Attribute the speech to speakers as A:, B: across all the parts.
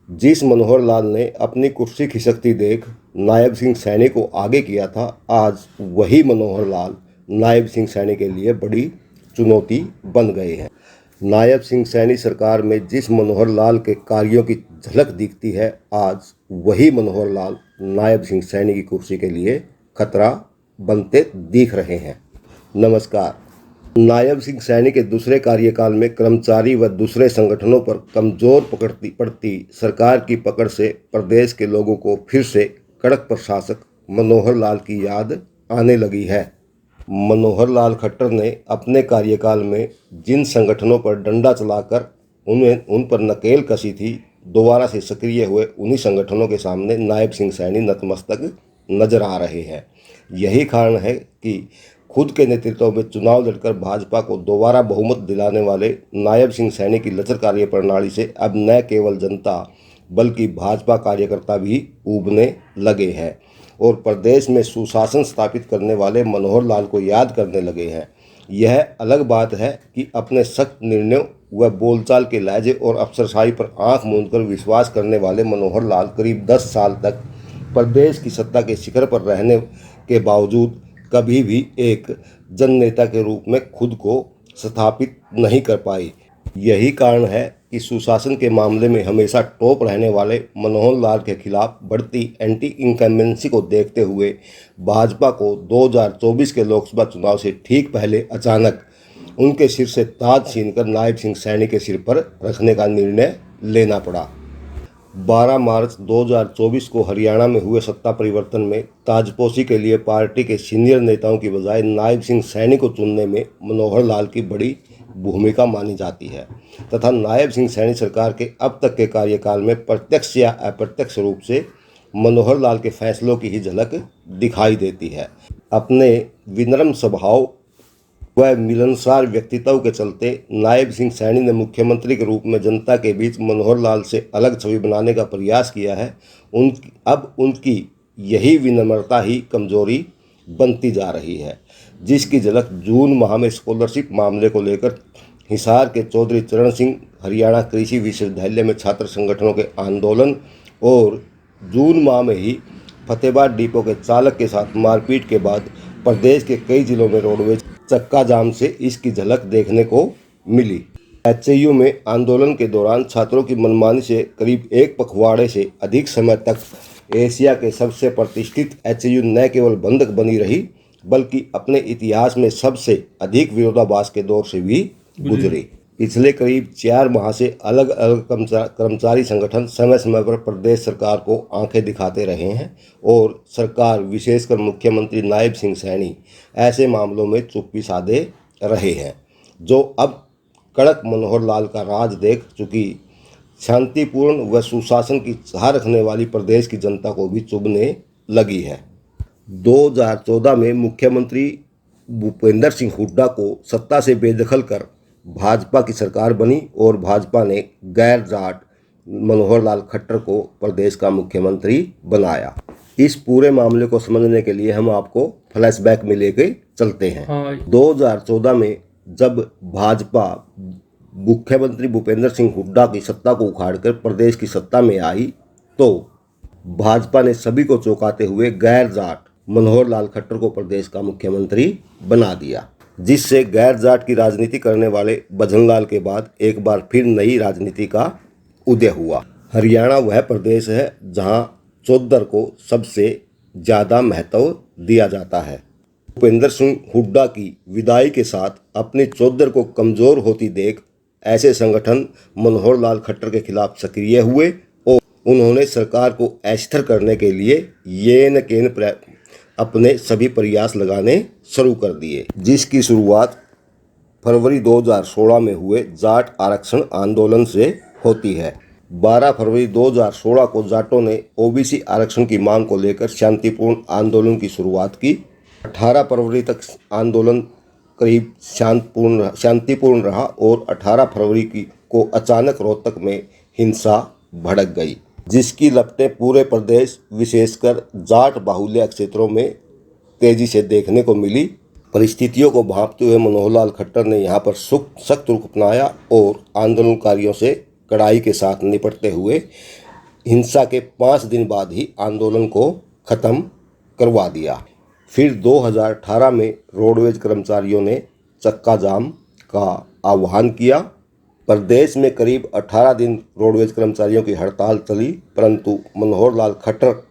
A: जिस मनोहर लाल ने अपनी कुर्सी खिसकती देख नायब सिंह सैनी को आगे किया था, आज वही मनोहर लाल नायब सिंह सैनी के लिए बड़ी चुनौती बन गए हैं। नायब सिंह सैनी सरकार में जिस मनोहर लाल के कार्यों की झलक दिखती है, आज वही मनोहर लाल नायब सिंह सैनी की कुर्सी के लिए खतरा बनते दिख रहे हैं। नमस्कार। नायब सिंह सैनी के दूसरे कार्यकाल में कर्मचारी व दूसरे संगठनों पर कमजोर पड़ती सरकार की पकड़ से प्रदेश के लोगों को फिर से कड़क प्रशासक मनोहर लाल की याद आने लगी है। मनोहर लाल खट्टर ने अपने कार्यकाल में जिन संगठनों पर डंडा चलाकर उन पर नकेल कसी थी, दोबारा से सक्रिय हुए उन्हीं संगठनों के सामने नायब सिंह सैनी नतमस्तक नजर आ रहे हैं। यही कारण है कि खुद के नेतृत्व में चुनाव लड़कर भाजपा को दोबारा बहुमत दिलाने वाले नायब सिंह सैनी की लचर कार्य प्रणाली से अब न केवल जनता बल्कि भाजपा कार्यकर्ता भी ऊबने लगे हैं और प्रदेश में सुशासन स्थापित करने वाले मनोहर लाल को याद करने लगे हैं। यह अलग बात है कि अपने सख्त निर्णयों व बोलचाल के लहजे और अफसरशाही पर आंख मूंदकर विश्वास करने वाले मनोहर लाल करीब 10 साल तक प्रदेश की सत्ता के शिखर पर रहने के बावजूद कभी भी एक जननेता के रूप में खुद को स्थापित नहीं कर पाई। यही कारण है कि सुशासन के मामले में हमेशा टॉप रहने वाले मनोहर लाल के खिलाफ बढ़ती एंटी इनकम्बेंसी को देखते हुए भाजपा को 2024 के लोकसभा चुनाव से ठीक पहले अचानक उनके सिर से ताज छीनकर नायब सिंह सैनी के सिर पर रखने का निर्णय लेना पड़ा। 12 मार्च 2024 को हरियाणा में हुए सत्ता परिवर्तन में ताजपोशी के लिए पार्टी के सीनियर नेताओं की बजाय नायब सिंह सैनी को चुनने में मनोहर लाल की बड़ी भूमिका मानी जाती है तथा नायब सिंह सैनी सरकार के अब तक के कार्यकाल में प्रत्यक्ष या अप्रत्यक्ष रूप से मनोहर लाल के फैसलों की ही झलक दिखाई देती है। अपने विनम्र स्वभाव वह मिलनसार व्यक्तित्व के चलते नायब सिंह सैनी ने मुख्यमंत्री के रूप में जनता के बीच मनोहर लाल से अलग छवि बनाने का प्रयास किया है। अब उनकी यही विनम्रता ही कमजोरी बनती जा रही है, जिसकी झलक जून माह में स्कॉलरशिप मामले को लेकर हिसार के चौधरी चरण सिंह हरियाणा कृषि विश्वविद्यालय में छात्र संगठनों के आंदोलन और जून माह में ही फतेहाबाद डिपो के चालक के साथ मारपीट के बाद प्रदेश के कई जिलों में रोडवेज चक्का जाम से इसकी झलक देखने को मिली। एचयू में आंदोलन के दौरान छात्रों की मनमानी से करीब एक पखवाड़े से अधिक समय तक एशिया के सबसे प्रतिष्ठित एचयू न केवल बंधक बनी रही बल्कि अपने इतिहास में सबसे अधिक विरोधाभास के दौर से भी गुजरी। पिछले करीब 4 माह से अलग अलग कर्मचारी संगठन समय समय पर प्रदेश सरकार को आंखें दिखाते रहे हैं और सरकार विशेषकर मुख्यमंत्री नायब सिंह सैनी ऐसे मामलों में चुप्पी साधे रहे हैं, जो अब कड़क मनोहर लाल का राज देख चुकी शांतिपूर्ण व सुशासन की चाह रखने वाली प्रदेश की जनता को भी चुभने लगी है। 2014 में मुख्यमंत्री भूपेंद्र सिंह हुड्डा को सत्ता से बेदखल कर भाजपा की सरकार बनी और भाजपा ने गैर जाट मनोहर लाल खट्टर को प्रदेश का मुख्यमंत्री बनाया। इस पूरे मामले को समझने के लिए हम आपको फ्लैशबैक में लेके चलते हैं। 2014 में जब भाजपा मुख्यमंत्री भूपेंद्र सिंह हुड्डा की सत्ता को उखाड़कर प्रदेश की सत्ता में आई, तो भाजपा ने सभी को चौंकाते हुए गैर जाट मनोहर लाल खट्टर को प्रदेश का मुख्यमंत्री बना दिया, जिससे गैर जाट की राजनीति करने वाले भजनलाल के बाद एक बार फिर नई राजनीति का उदय हुआ। हरियाणा वह प्रदेश है जहां चौधर को सबसे ज़्यादा महत्व दिया जाता है। भूपेंद्र सिंह हुड्डा की विदाई के साथ अपनी चौधर को कमज़ोर होती देख ऐसे संगठन मनोहर लाल खट्टर के खिलाफ सक्रिय हुए और उन्होंने सरकार को अस्थिर करने के लिए ये न केन अपने सभी प्रयास लगाने शुरू कर दिए, जिसकी शुरुआत फरवरी 2016 में हुए जाट आरक्षण आंदोलन से होती है। 12 फरवरी 2016 को जाटों ने ओबीसी आरक्षण की मांग को लेकर शांतिपूर्ण आंदोलन की शुरुआत की। 18 फरवरी तक आंदोलन करीब शांतिपूर्ण रहा और 18 फरवरी को अचानक रोहतक में हिंसा भड़क गई, जिसकी लपटें पूरे प्रदेश विशेषकर जाट बाहुल्य क्षेत्रों में तेजी से देखने को मिली। परिस्थितियों को भांपते हुए मनोहर लाल खट्टर ने यहाँ पर सख्त रुख अपनाया और आंदोलनकारियों से कड़ाई के साथ निपटते हुए हिंसा के 5 दिन बाद ही आंदोलन को खत्म करवा दिया। फिर 2018 में रोडवेज कर्मचारियों ने चक्का जाम का आह्वान किया। प्रदेश में करीब 18 दिन रोडवेज कर्मचारियों की हड़ताल चली, परंतु मनोहर लाल खट्टर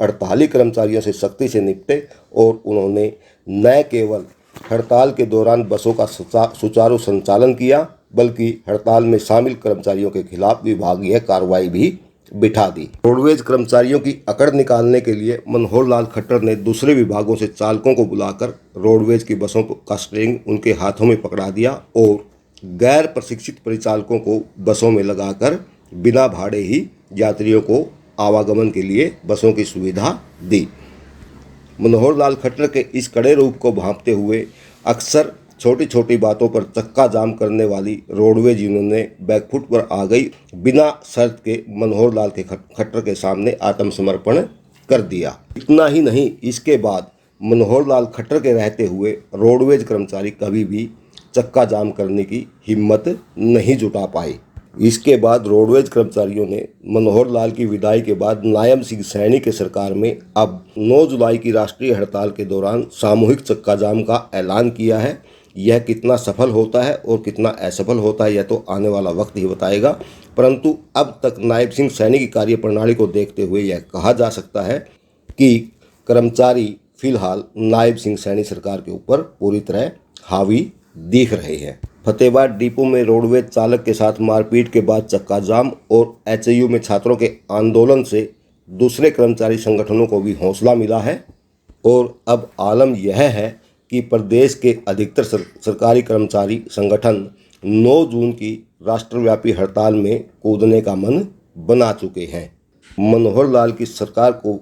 A: हड़ताली कर्मचारियों से सख्ती से निपटे और उन्होंने न केवल हड़ताल के दौरान बसों का सुचारू संचालन किया, बल्कि हड़ताल में शामिल कर्मचारियों के खिलाफ विभागीय कार्रवाई भी बिठा दी। रोडवेज कर्मचारियों की अकड़ निकालने के लिए मनोहर लाल खट्टर ने दूसरे विभागों से चालकों को बुलाकर रोडवेज की बसों का स्टीयरिंग उनके हाथों में पकड़ा दिया और गैर प्रशिक्षित परिचालकों को बसों में लगाकर बिना भाड़े ही यात्रियों को आवागमन के लिए बसों की सुविधा दी। मनोहर लाल खट्टर के इस कड़े रूप को भांपते हुए अक्सर छोटी छोटी बातों पर चक्का जाम करने वाली रोडवेज यूनियन ने बैकफुट पर आ गई। बिना शर्त के मनोहर लाल के खट्टर के सामने आत्मसमर्पण कर दिया। इतना ही नहीं, इसके बाद मनोहर लाल खट्टर के रहते हुए रोडवेज कर्मचारी कभी भी चक्का जाम करने की हिम्मत नहीं जुटा पाए। इसके बाद रोडवेज कर्मचारियों ने मनोहर लाल की विदाई के बाद नायब सिंह सैनी के सरकार में अब 9 जुलाई की राष्ट्रीय हड़ताल के दौरान सामूहिक चक्का जाम का ऐलान किया है। यह कितना सफल होता है और कितना असफल होता है, यह तो आने वाला वक्त ही बताएगा, परंतु अब तक नायब सिंह सैनी की कार्यप्रणाली को देखते हुए यह कहा जा सकता है कि कर्मचारी फिलहाल नायब सिंह सैनी सरकार के ऊपर पूरी तरह हावी दिख रहे हैं। फतेहाबाद डिपो में रोडवेज चालक के साथ मारपीट के बाद चक्का जाम और एचयू में छात्रों के आंदोलन से दूसरे कर्मचारी संगठनों को भी हौसला मिला है और अब आलम यह है कि प्रदेश के अधिकतर सरकारी कर्मचारी संगठन 9 जून की राष्ट्रव्यापी हड़ताल में कूदने का मन बना चुके हैं। मनोहर लाल की सरकार को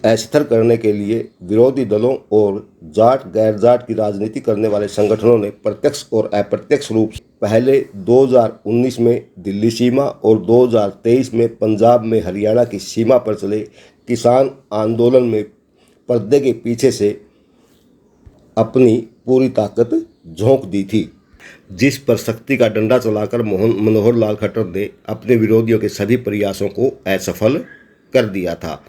A: अस्थिर करने के लिए विरोधी दलों और जाट गैर जाट की राजनीति करने वाले संगठनों ने प्रत्यक्ष और अप्रत्यक्ष रूप से पहले 2019 में दिल्ली सीमा और 2023 में पंजाब में हरियाणा की सीमा पर चले किसान आंदोलन में पर्दे के पीछे से अपनी पूरी ताकत झोंक दी थी, जिस पर शक्ति का डंडा चलाकर मनोहर लाल खट्टर ने अपने विरोधियों के सभी प्रयासों को असफल कर दिया था।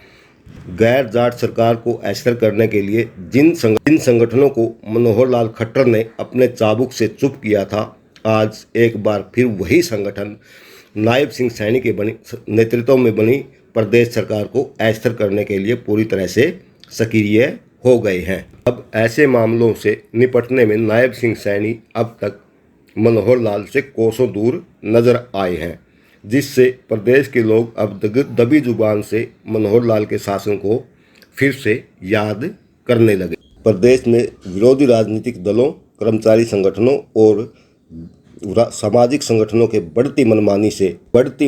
A: गैर जाट सरकार को अस्थिर करने के लिए जिन संगठनों को मनोहर लाल खट्टर ने अपने चाबुक से चुप किया था, आज एक बार फिर वही संगठन नायब सिंह सैनी के नेतृत्व में बनी प्रदेश सरकार को अस्थिर करने के लिए पूरी तरह से सक्रिय हो गए हैं। अब ऐसे मामलों से निपटने में नायब सिंह सैनी अब तक मनोहर लाल से कोसों दूर नजर आए हैं, जिससे प्रदेश के लोग अब दबी जुबान से मनोहर लाल के शासन को फिर से याद करने लगे। प्रदेश में विरोधी राजनीतिक दलों, कर्मचारी संगठनों और सामाजिक संगठनों के बढ़ती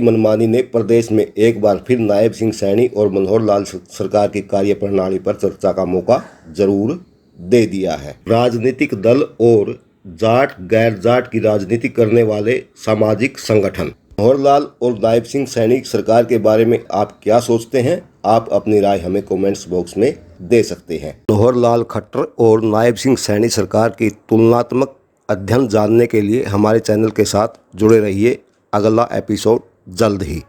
A: मनमानी ने प्रदेश में एक बार फिर नायब सिंह सैनी और मनोहर लाल सरकार की कार्यप्रणाली पर चर्चा का मौका जरूर दे दिया है। राजनीतिक दल और जाट गैर जाट की राजनीति करने वाले सामाजिक संगठन मनोहर लाल और नायब सिंह सैनी सरकार के बारे में आप क्या सोचते हैं? आप अपनी राय हमें कमेंट्स बॉक्स में दे सकते हैं। मनोहर लाल खट्टर और नायब सिंह सैनी सरकार की तुलनात्मक अध्ययन जानने के लिए हमारे चैनल के साथ जुड़े रहिए। अगला एपिसोड जल्द ही।